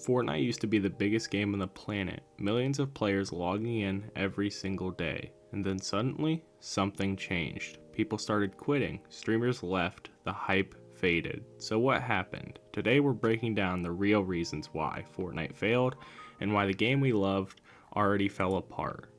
Fortnite used to be the biggest game on the planet, millions of players logging in every single day, and then suddenly, something changed. People started quitting, streamers left, the hype faded. So what happened? Today we're breaking down the real reasons why Fortnite failed, and why the game we loved already fell apart.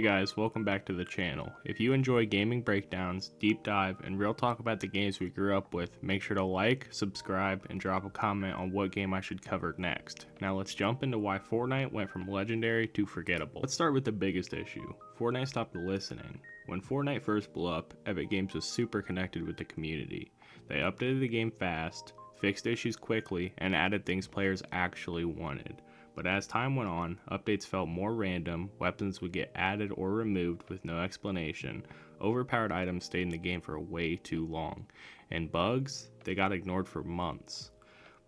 Hey guys, welcome back to the channel. If you enjoy gaming breakdowns, deep dive, and real talk about the games we grew up with, make sure to like, subscribe, and drop a comment on what game I should cover next. Now let's jump into why Fortnite went from legendary to forgettable. Let's start with the biggest issue. Fortnite stopped listening. When Fortnite first blew up, Epic Games was super connected with the community. They updated the game fast, fixed issues quickly, and added things players actually wanted. But as time went on, updates felt more random, weapons would get added or removed with no explanation, overpowered items stayed in the game for way too long, and bugs, they got ignored for months.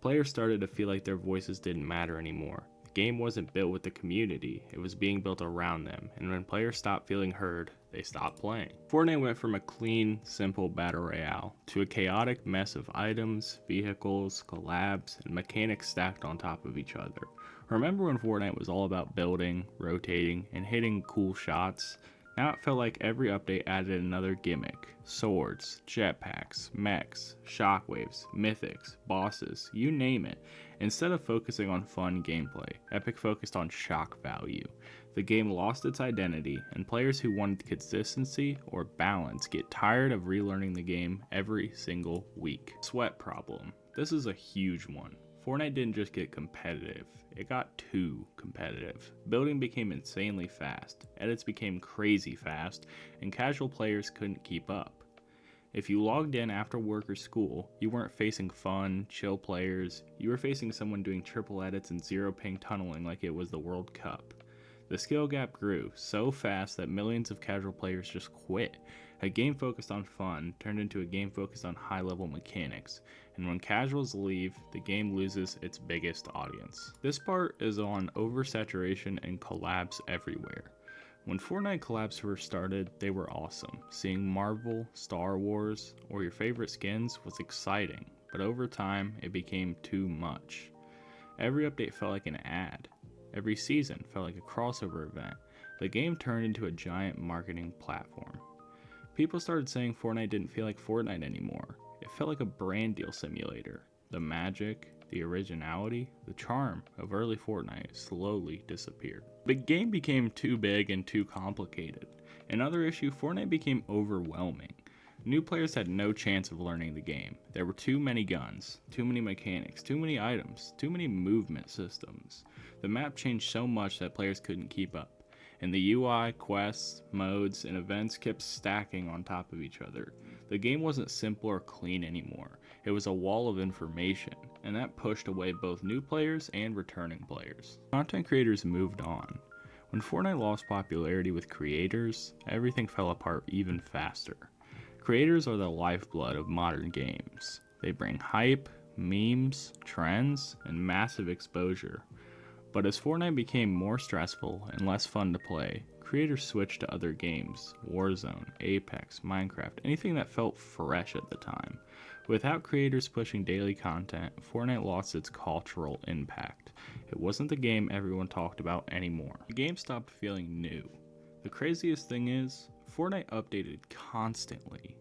Players started to feel like their voices didn't matter anymore. The game wasn't built with the community, it was being built around them, and when players stopped feeling heard, they stopped playing. Fortnite went from a clean, simple battle royale to a chaotic mess of items, vehicles, collabs, and mechanics stacked on top of each other. Remember when Fortnite was all about building, rotating, and hitting cool shots? Now it felt like every update added another gimmick. Swords, jetpacks, mechs, shockwaves, mythics, bosses, you name it. Instead of focusing on fun gameplay, Epic focused on shock value. The game lost its identity, and players who wanted consistency or balance get tired of relearning the game every single week. Sweat problem. This is a huge one. Fortnite didn't just get competitive, it got too competitive. Building became insanely fast, edits became crazy fast, and casual players couldn't keep up. If you logged in after work or school, you weren't facing fun, chill players, you were facing someone doing triple edits and zero ping tunneling like it was the World Cup. The skill gap grew so fast that millions of casual players just quit. A game focused on fun turned into a game focused on high-level mechanics, and when casuals leave, the game loses its biggest audience. This part is on oversaturation and collabs everywhere. When Fortnite collabs first started, they were awesome. Seeing Marvel, Star Wars, or your favorite skins was exciting, but over time, it became too much. Every update felt like an ad. Every season felt like a crossover event. The game turned into a giant marketing platform. People started saying Fortnite didn't feel like Fortnite anymore. It felt like a brand deal simulator. The magic, the originality, the charm of early Fortnite slowly disappeared. The game became too big and too complicated. Another issue, Fortnite became overwhelming. New players had no chance of learning the game. There were too many guns, too many mechanics, too many items, too many movement systems. The map changed so much that players couldn't keep up. And the UI, quests, modes, and events kept stacking on top of each other. The game wasn't simple or clean anymore. It was a wall of information, and that pushed away both new players and returning players. Content creators moved on. When Fortnite lost popularity with creators, everything fell apart even faster. Creators are the lifeblood of modern games. They bring hype, memes, trends, and massive exposure. But as Fortnite became more stressful and less fun to play, creators switched to other games, Warzone, Apex, Minecraft, anything that felt fresh at the time. Without creators pushing daily content, Fortnite lost its cultural impact. It wasn't the game everyone talked about anymore. The game stopped feeling new. The craziest thing is, Fortnite updated constantly,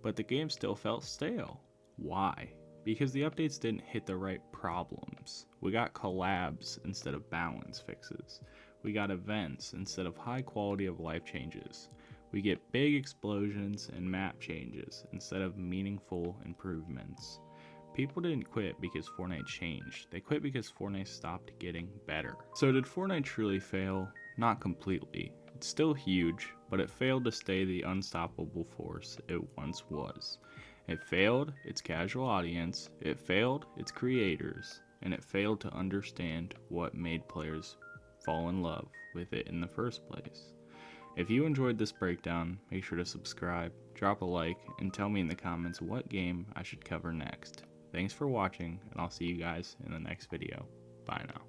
but the game still felt stale. Why? Because the updates didn't hit the right problems. We got collabs instead of balance fixes. We got events instead of high quality of life changes. We get big explosions and map changes instead of meaningful improvements. People didn't quit because Fortnite changed. They quit because Fortnite stopped getting better. So did Fortnite truly fail? Not completely. It's still huge, but it failed to stay the unstoppable force it once was. It failed its casual audience, it failed its creators, and it failed to understand what made players fall in love with it in the first place. If you enjoyed this breakdown, make sure to subscribe, drop a like, and tell me in the comments what game I should cover next. Thanks for watching, and I'll see you guys in the next video. Bye now.